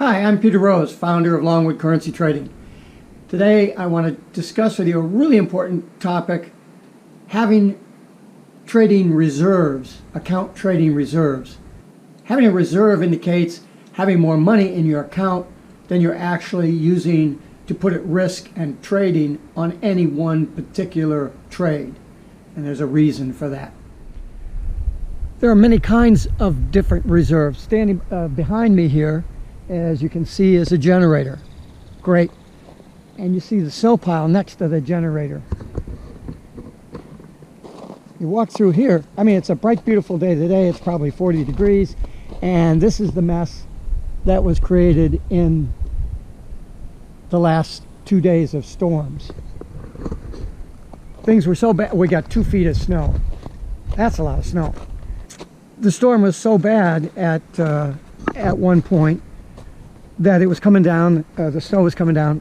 Hi, I'm Peter Rose, founder of Longwood Currency Trading. Today I want to discuss with you a really important topic, having trading reserves, account trading reserves. Having a reserve indicates having more money in your account than you're actually using to put at risk and trading on any one particular trade. And there's a reason for that. There are many kinds of different reserves. Standing behind me here, as you can see, is a generator. Great. And you see the snow pile next to the generator. You walk through here. I mean, it's a bright, beautiful day today. It's probably 40 degrees. And this is the mess that was created in the last 2 days of storms. Things were so bad. We got 2 feet of snow. That's a lot of snow. The storm was so bad at one point that it was coming down, the snow was coming down.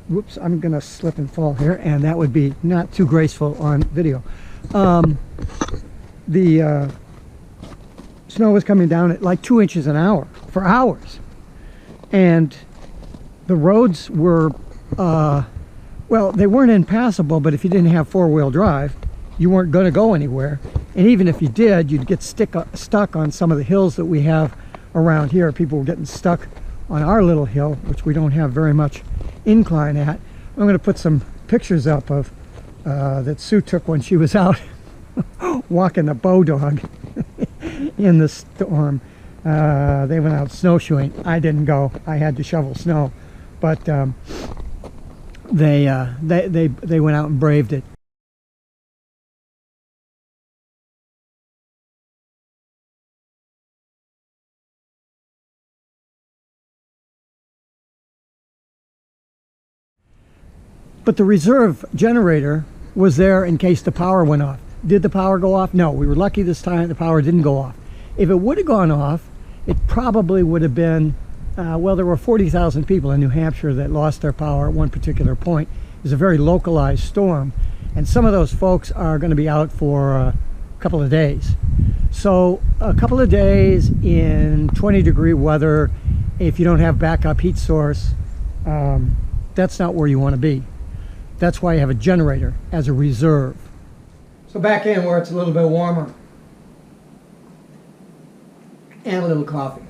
Whoops, I'm going to slip and fall here, and that would be not too graceful on video. The snow was coming down at like 2 inches an hour for hours. And the roads were, well, they weren't impassable, but if you didn't have four-wheel drive, you weren't going to go anywhere. And even if you did, you'd get stuck on some of the hills that we have around here. People were getting stuck on our little hill, which we don't have very much incline at. I'm going to put some pictures up of that Sue took when she was out walking the bow dog in the storm. They went out snowshoeing. I didn't go. I had to shovel snow, but they went out and braved it. But the reserve generator was there in case the power went off. Did the power go off? No, we were lucky this time the power didn't go off. If it would have gone off, it probably would have been, well, there were 40,000 people in New Hampshire that lost their power at one particular point. It was a very localized storm, and some of those folks are going to be out for a couple of days. So a couple of days in 20-degree weather, if you don't have backup heat source, that's not where you want to be. That's why you have a generator as a reserve. So back in where it's a little bit warmer. And a little coffee.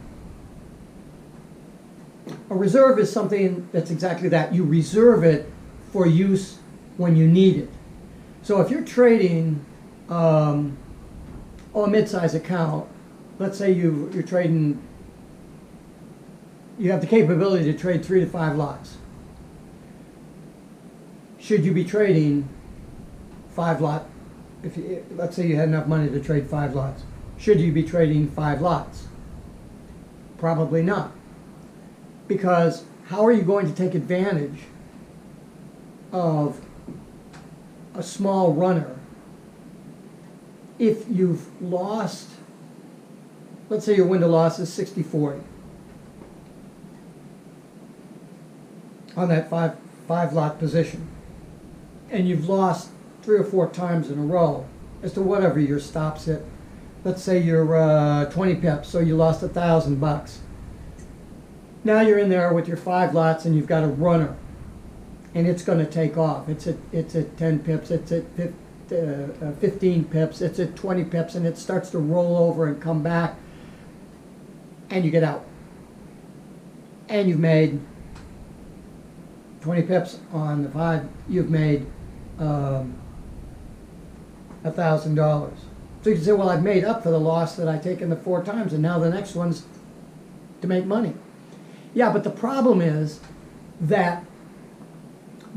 A reserve is something that's exactly that. You reserve it for use when you need it. So if you're trading a mid-size account, let's say you're trading, you have the capability to trade 3 to 5 lots. Should you be trading 5 lot? Let's say you had enough money to trade 5 lots. Should you be trading 5 lots? Probably not. Because how are you going to take advantage of a small runner if you've lost, let's say your window loss is 60-40 on that five lot position, and you've lost 3 or 4 times in a row as to whatever your stops hit. Let's say you're 20 pips, so you lost $1,000. Now you're in there with your 5 lots and you've got a runner, and it's going to take off. It's at 10 pips, it's at 15 pips, it's at 20 pips, and it starts to roll over and come back, and you get out. And you've made 20 pips on the 5, you've made $1,000. So you can say, well, I've made up for the loss that I taken the 4 times, and now the next one's to make money. Yeah, but the problem is that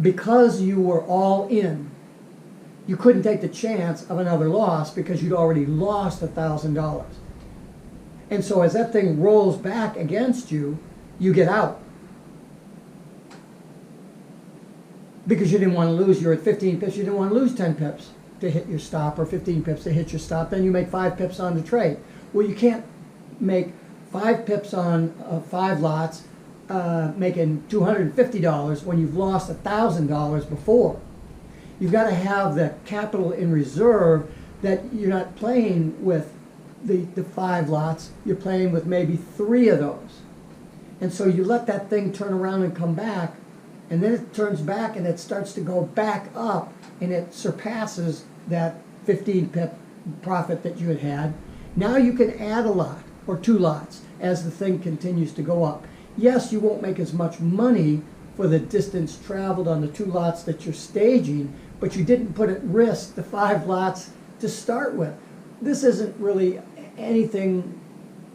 because you were all in, you couldn't take the chance of another loss because you'd already lost $1,000. And so as that thing rolls back against you, you get out. Because you didn't want to lose, you're at 15 pips, you didn't want to lose 10 pips to hit your stop, or 15 pips to hit your stop, then you make 5 pips on the trade. Well, you can't make 5 pips on 5 lots, making $250 when you've lost $1,000 before. You've got to have the capital in reserve that you're not playing with the 5 lots, you're playing with maybe 3 of those. And so you let that thing turn around and come back, and then it turns back and it starts to go back up, and it surpasses that 15 pip profit that you had had. Now you can add a lot or 2 lots as the thing continues to go up. Yes, you won't make as much money for the distance traveled on the 2 lots that you're staging, but you didn't put at risk the 5 lots to start with. This isn't really anything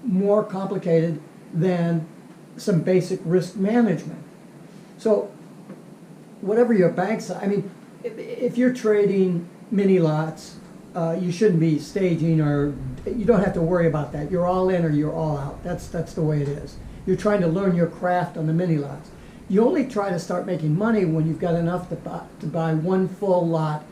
more complicated than some basic risk management. So whatever your bank size, I mean, if you're trading mini lots, you shouldn't be staging, or you don't have to worry about that. You're all in or you're all out. That's the way it is. You're trying to learn your craft on the mini lots. You only try to start making money when you've got enough to buy 1 full lot,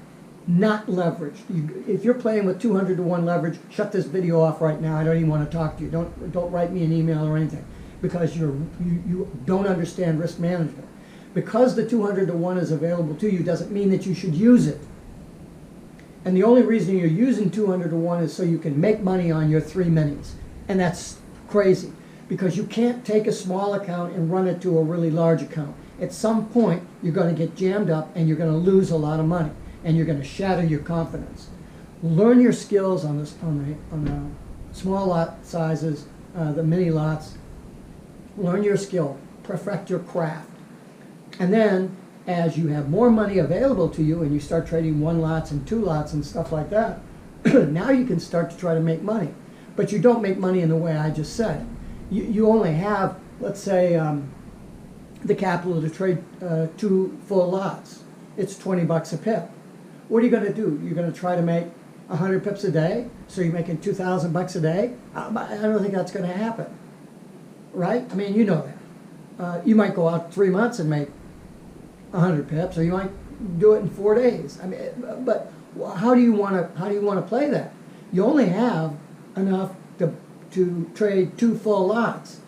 not leveraged. If you're playing with 200 to 1 leverage, shut this video off right now. I don't even want to talk to you. Don't write me an email or anything, because you don't understand risk management. Because the 200 to 1 is available to you doesn't mean that you should use it. And the only reason you're using 200 to 1 is so you can make money on your 3 minis. And that's crazy, because you can't take a small account and run it to a really large account. At some point, you're going to get jammed up and you're going to lose a lot of money, and you're going to shatter your confidence. Learn your skills on the small lot sizes, the mini lots. Learn your skill, perfect your craft. And then, as you have more money available to you and you start trading 1 lots and 2 lots and stuff like that, now you can start to try to make money. But you don't make money in the way I just said. You only have, let's say, the capital to trade 2 full lots. It's 20 bucks a pip. What are you going to do? You're going to try to make 100 pips a day, so you're making 2,000 bucks a day? I don't think that's going to happen, right? I mean, you know that. You might go out 3 months and make 100 pips, or you might do it in 4 days. I mean, but how do you want to play that? You only have enough to trade 2 full lots.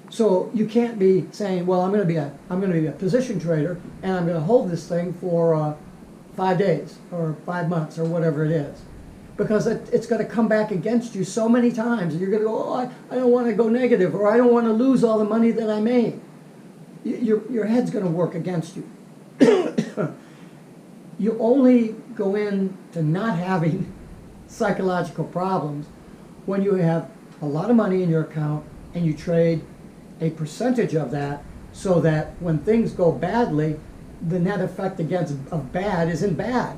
So you can't be saying, well, I'm going to be a position trader, and I'm going to hold this thing for 5 days or 5 months or whatever it is, because it's going to come back against you so many times, and you're going to go, oh, I don't want to go negative, or I don't want to lose all the money that I made. Your head's going to work against you. You only go into not having psychological problems when you have a lot of money in your account and you trade a percentage of that, so that when things go badly, the net effect of bad isn't bad.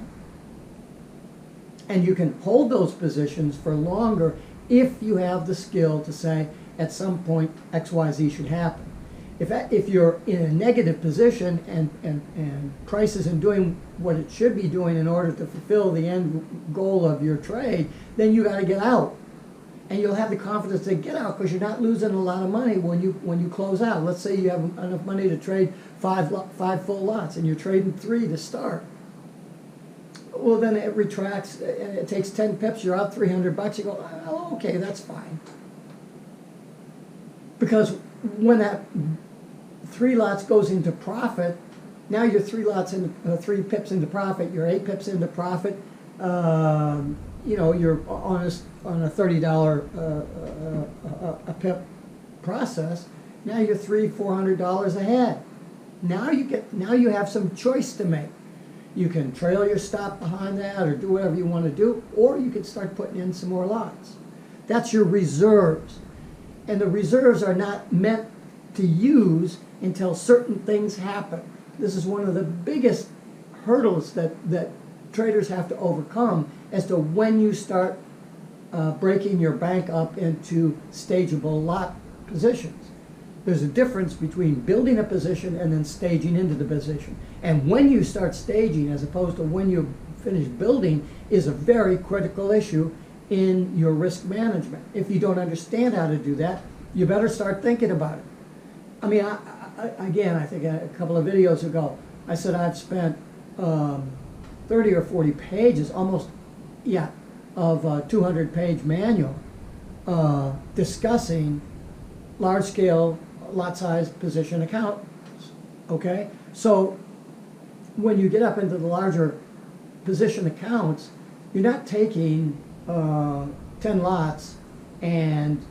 And you can hold those positions for longer if you have the skill to say, at some point, XYZ should happen. If you're in a negative position and price isn't doing what it should be doing in order to fulfill the end goal of your trade, then you got to get out. And you'll have the confidence to get out, because you're not losing a lot of money when you close out. Let's say you have enough money to trade 5 full lots, and you're trading 3 to start. Well, then it retracts, and it takes 10 pips. You're out 300 bucks. You go, oh, okay, that's fine. Because when that 3 lots goes into profit, now you're 3 pips into profit. You're 8 pips into profit. You know, you're on a $30 a pip process. Now you're $400 ahead. Now you have some choice to make. You can trail your stop behind that, or do whatever you want to do, or you can start putting in some more lots. That's your reserves. And the reserves are not meant to use until certain things happen. This is one of the biggest hurdles that traders have to overcome as to when you start breaking your bank up into stageable lot positions. There's a difference between building a position and then staging into the position. And when you start staging, as opposed to when you finish building, is a very critical issue in your risk management. If you don't understand how to do that, you better start thinking about it. I mean, I think a couple of videos ago, I said I've spent 30 or 40 pages, almost, yeah, of a 200-page manual discussing large-scale lot size position accounts, okay? So when you get up into the larger position accounts, you're not taking 10 lots and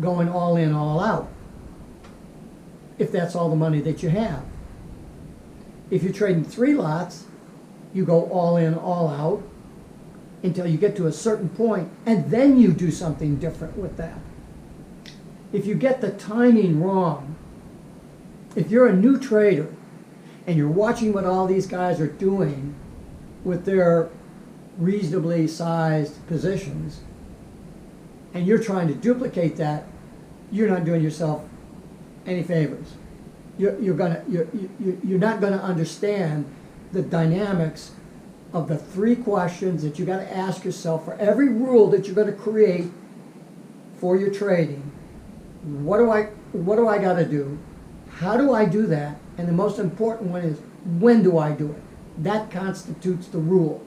going all in, all out. if that's all the money that you have. If you're trading 3 lots, you go all in, all out until you get to a certain point, and then you do something different with that. If you get the timing wrong, if you're a new trader and you're watching what all these guys are doing with their reasonably sized positions, and you're trying to duplicate that, you're not doing yourself any favors. You're not going to understand the dynamics of the 3 questions that you got to ask yourself for every rule that you're going to create for your trading. What do I got to do? How do I do that? And the most important one is, when do I do it? That constitutes the rule.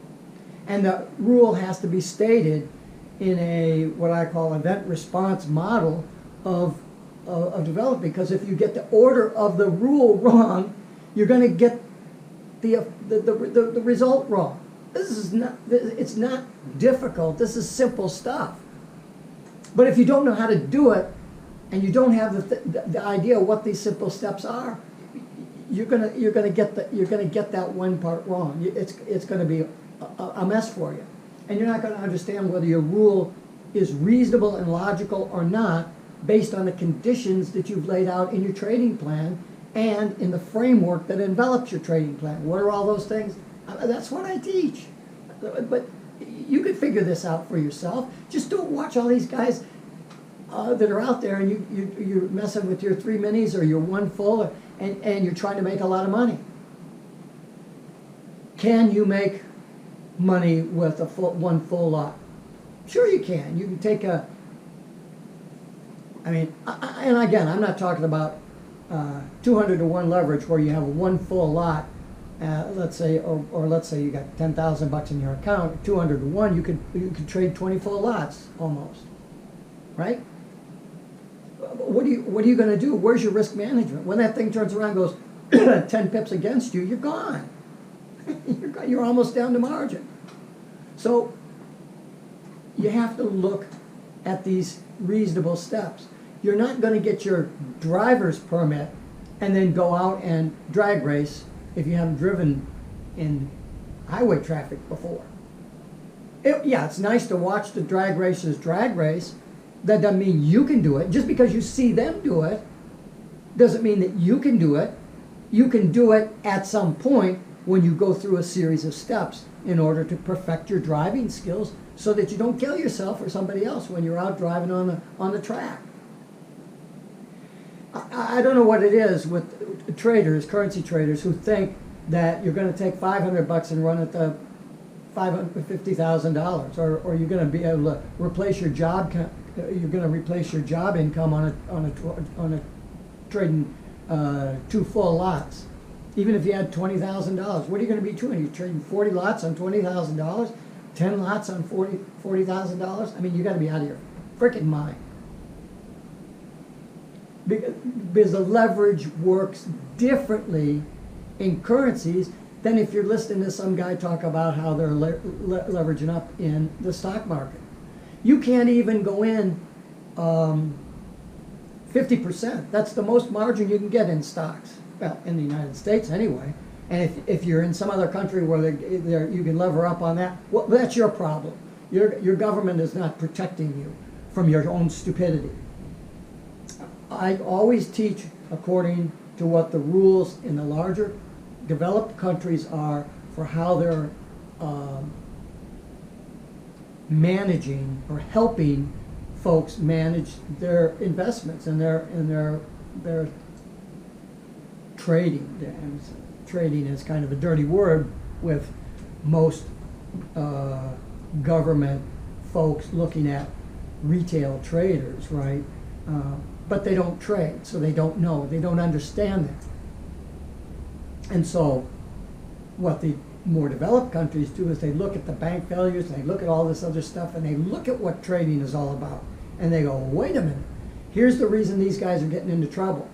And the rule has to be stated in a, what I call, event response model of developing. Because if you get the order of the rule wrong, you're going to get the result wrong. It's not difficult. This is simple stuff. But if you don't know how to do it, and you don't have the idea of what these simple steps are, you're gonna get that one part wrong. It's gonna be a mess for you, and you're not gonna understand whether your rule is reasonable and logical or not, based on the conditions that you've laid out in your trading plan and in the framework that envelops your trading plan. What are all those things? That's what I teach. But you can figure this out for yourself. Just don't watch all these guys that are out there, and you're messing with your 3 minis or your 1 full, and you're trying to make a lot of money. Can you make money with one full lot? Sure you can. You can take and again, I'm not talking about 200 to 1 leverage where you have 1 full lot, let's say, or let's say you got $10,000 in your account. 200 to 1, you could trade 20 full lots almost, right? What are you going to do? Where's your risk management? When that thing turns around and goes 10 pips against you, you're gone. You're almost down to margin. So you have to look at these reasonable steps. You're not going to get your driver's permit and then go out and drag race if you haven't driven in highway traffic before. It's nice to watch the drag racers drag race. That doesn't mean you can do it. Just because you see them do it doesn't mean that you can do it. You can do it at some point when you go through a series of steps in order to perfect your driving skills so that you don't kill yourself or somebody else when you're out driving on the track. I don't know what it is with traders, currency traders, who think that you're going to take $500 and run at the $550,000, or you're going to be able to replace your job. You're going to replace your job income on a trading 2 full lots. Even if you had $20,000, what are you going to be doing? You're trading 40 lots on $20,000, 10 lots on $40,000. I mean, you got to be out of your freaking mind. Because the leverage works differently in currencies than if you're listening to some guy talk about how they're leveraging up in the stock market. You can't even go in 50%. That's the most margin you can get in stocks. Well, in the United States anyway. And if you're in some other country where you can lever up on that, well, that's your problem. Your government is not protecting you from your own stupidity. I always teach according to what the rules in the larger developed countries are for how they're managing or helping folks manage their investments and their trading. And trading is kind of a dirty word with most government folks looking at retail traders, right? But they don't trade, so they don't know, they don't understand it. And so what the more developed countries do is they look at the bank failures, and they look at all this other stuff, and they look at what trading is all about. And they go, wait a minute, here's the reason these guys are getting into trouble.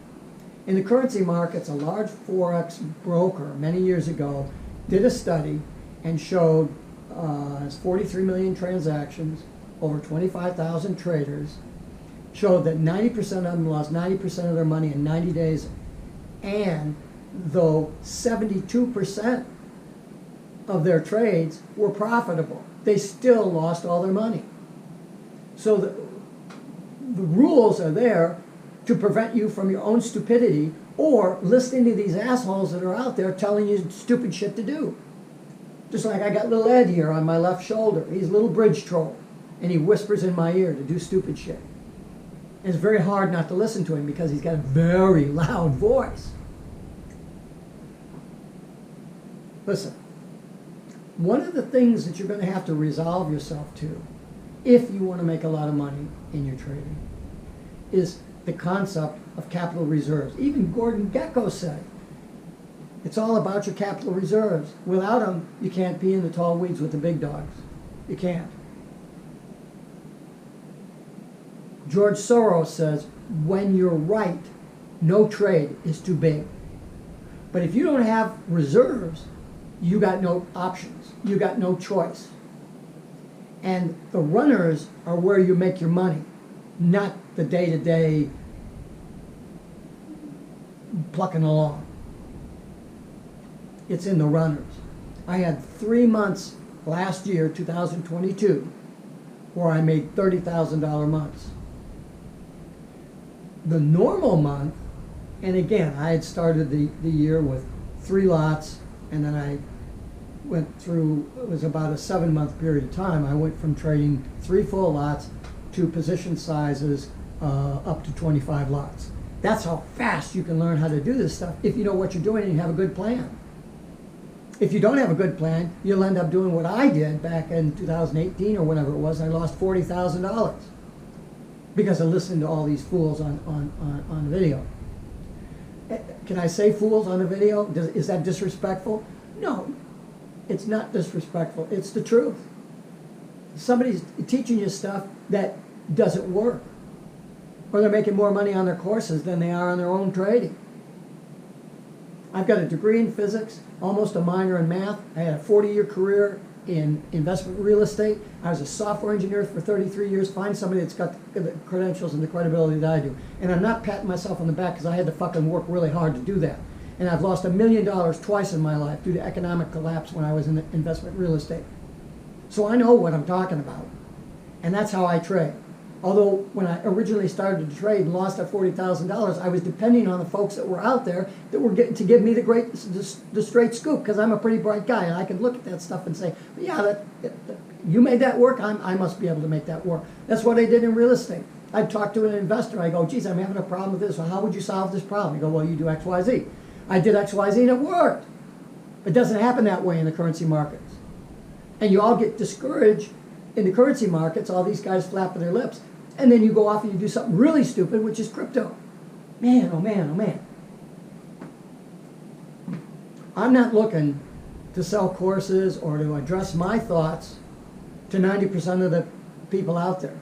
In the currency markets, a large FOREX broker many years ago did a study and showed 43 million transactions, over 25,000 traders, showed that 90% of them lost 90% of their money in 90 days And though 72% of their trades were profitable, they still lost all their money. So the rules are there to prevent you from your own stupidity or listening to these assholes that are out there telling you stupid shit to do. Just like I got little Ed here on my left shoulder. He's a little bridge troll, and he whispers in my ear to do stupid shit. And it's very hard not to listen to him because he's got a very loud voice. Listen, one of the things that you're going to have to resolve yourself to if you want to make a lot of money in your trading is the concept of capital reserves. Even Gordon Gekko said, it's all about your capital reserves. Without them, you can't be in the tall weeds with the big dogs. You can't. George Soros says, when you're right, no trade is too big. But if you don't have reserves, you got no options. You got no choice. And the runners are where you make your money, not the day-to-day plucking along. It's in the runners. I had 3 months last year, 2022, where I made $30,000 months. The normal month, and again, I had started the year with 3 lots, and then I went through, it was about a 7-month period of time. I went from trading 3 full lots to position sizes up to 25 lots. That's how fast you can learn how to do this stuff if you know what you're doing and you have a good plan. If you don't have a good plan, you'll end up doing what I did back in 2018 or whenever it was. I lost $40,000 because I listened to all these fools on video. Can I say fools on a video? Is that disrespectful? No, it's not disrespectful. It's the truth. Somebody's teaching you stuff that doesn't work. Or they're making more money on their courses than they are on their own trading. I've got a degree in physics, almost a minor in math. I had a 40-year career in investment real estate. I was a software engineer for 33 years. Find somebody that's got the credentials and the credibility that I do. And I'm not patting myself on the back because I had to fucking work really hard to do that. And I've lost $1 million twice in my life due to economic collapse when I was in investment real estate. So I know what I'm talking about. And that's how I trade. Although when I originally started to trade and lost that $40,000, I was depending on the folks that were out there that were getting to give me the straight scoop, because I'm a pretty bright guy and I can look at that stuff and say, yeah, you made that work, I must be able to make that work. That's what I did in real estate. I'd talk to an investor, I go, geez, I'm having a problem with this, so how would you solve this problem? You go, well, you do X, Y, Z. I did X, Y, Z and it worked. It doesn't happen that way in the currency markets. And you all get discouraged in the currency markets, all these guys flapping their lips. And then you go off and you do something really stupid, which is crypto. Man, oh man, oh man. I'm not looking to sell courses or to address my thoughts to 90% of the people out there.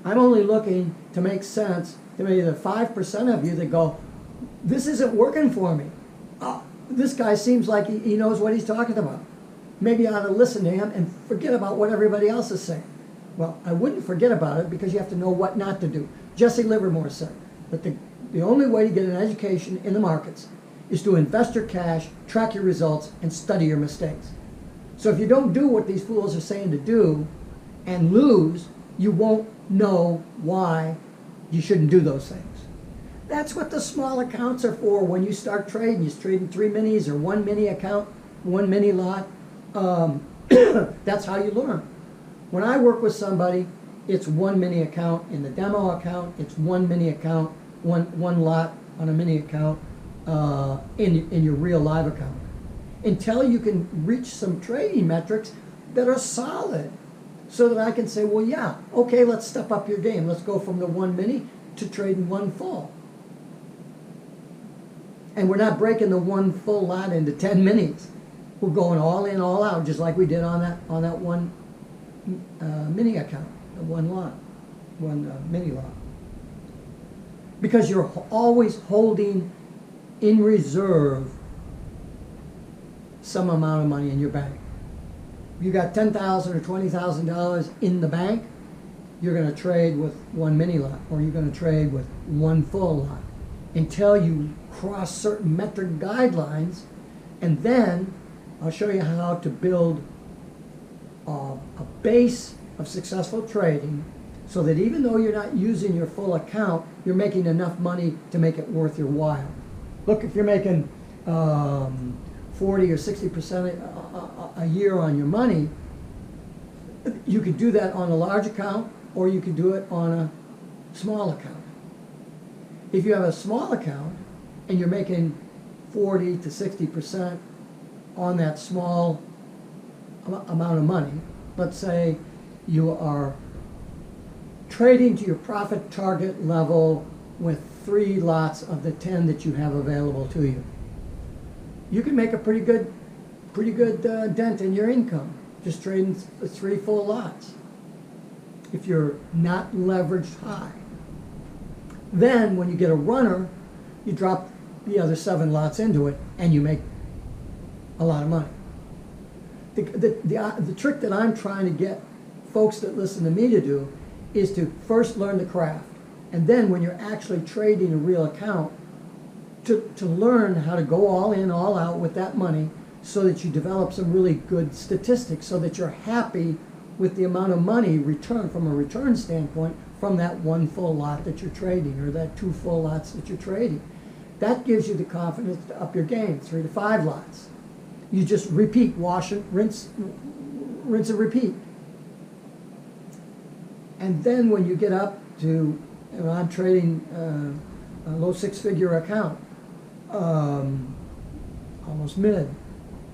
I'm only looking to make sense to maybe the 5% of you that go, this isn't working for me. Oh, this guy seems like he knows what he's talking about. Maybe I ought to listen to him and forget about what everybody else is saying. Well, I wouldn't forget about it because you have to know what not to do. Jesse Livermore said that the only way to get an education in the markets is to invest your cash, track your results, and study your mistakes. So if you don't do what these fools are saying to do and lose, you won't know why you shouldn't do those things. That's what the small accounts are for. When you start trading, you're trading 3 minis or 1 mini account, 1 mini lot. That's how you learn. When I work with somebody, it's 1 mini account. In the demo account, it's 1 mini account, one lot on a mini account in your real live account. Until you can reach some trading metrics that are solid so that I can say, well, yeah, okay, let's step up your game. Let's go from the 1 mini to trading 1 full. And we're not breaking the 1 full lot into 10 minis. We're going all in, all out, just like we did on that one mini account, one lot, one mini lot. Because you're always holding in reserve some amount of money in your bank. You got $10,000 or $20,000 in the bank, you're going to trade with 1 mini lot, or you're going to trade with 1 full lot. until you cross certain metric guidelines, and then I'll show you how to build a base of successful trading so that even though you're not using your full account, you're making enough money to make it worth your while. Look, if you're making 40 or 60% a year on your money, you could do that on a large account, or you could do it on a small account. If you have a small account and you're making 40 to 60% on that small amount of money, let's say you are trading to your profit target level with 3 lots of the 10 that you have available to you, you can make a pretty good dent in your income just trading 3 full lots if you're not leveraged high. Then when you get a runner, you drop the other 7 lots into it and you make a lot of money. The trick that I'm trying to get folks that listen to me to do is to first learn the craft, and then when you're actually trading a real account, to learn how to go all in, all out with that money so that you develop some really good statistics so that you're happy with the amount of money return from a return standpoint from that 1 full lot that you're trading or that 2 full lots that you're trading. That gives you the confidence to up your game, 3 to 5 lots. You just repeat, wash and rinse and repeat. And then when you get up to, I'm trading a low 6-figure account, almost mid.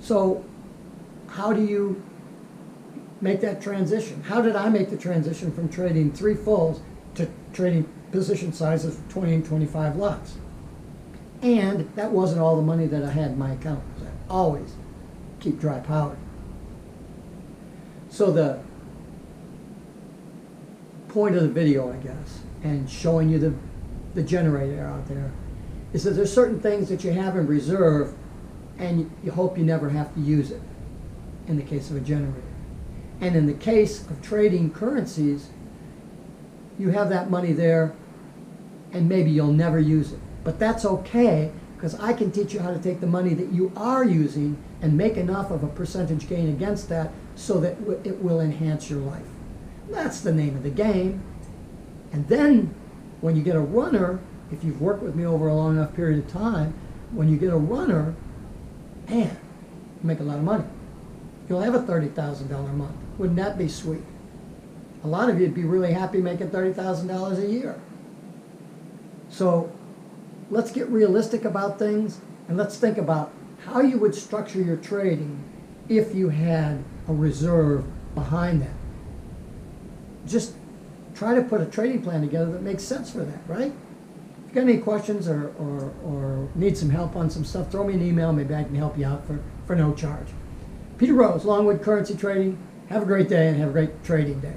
So how do you make that transition? How did I make the transition from trading 3 fulls to trading position sizes of 20 and 25 lots? And that wasn't all the money that I had in my account, because I always keep dry powder. So the point of the video, I guess, and showing you the generator out there, is that there's certain things that you have in reserve and you hope you never have to use it in the case of a generator. And in the case of trading currencies, you have that money there and maybe you'll never use it. But that's okay, because I can teach you how to take the money that you are using and make enough of a percentage gain against that so that it will enhance your life. That's the name of the game. And then when you get a runner, if you've worked with me over a long enough period of time, when you get a runner, man, you make a lot of money. You'll have a $30,000 a month. Wouldn't that be sweet? A lot of you'd be really happy making $30,000 a year. So let's get realistic about things, and let's think about how you would structure your trading if you had a reserve behind that. Just try to put a trading plan together that makes sense for that, right? If you've got any questions or need some help on some stuff, throw me an email. Maybe I can help you out for no charge. Peter Rose, Longwood Currency Trading. Have a great day and have a great trading day.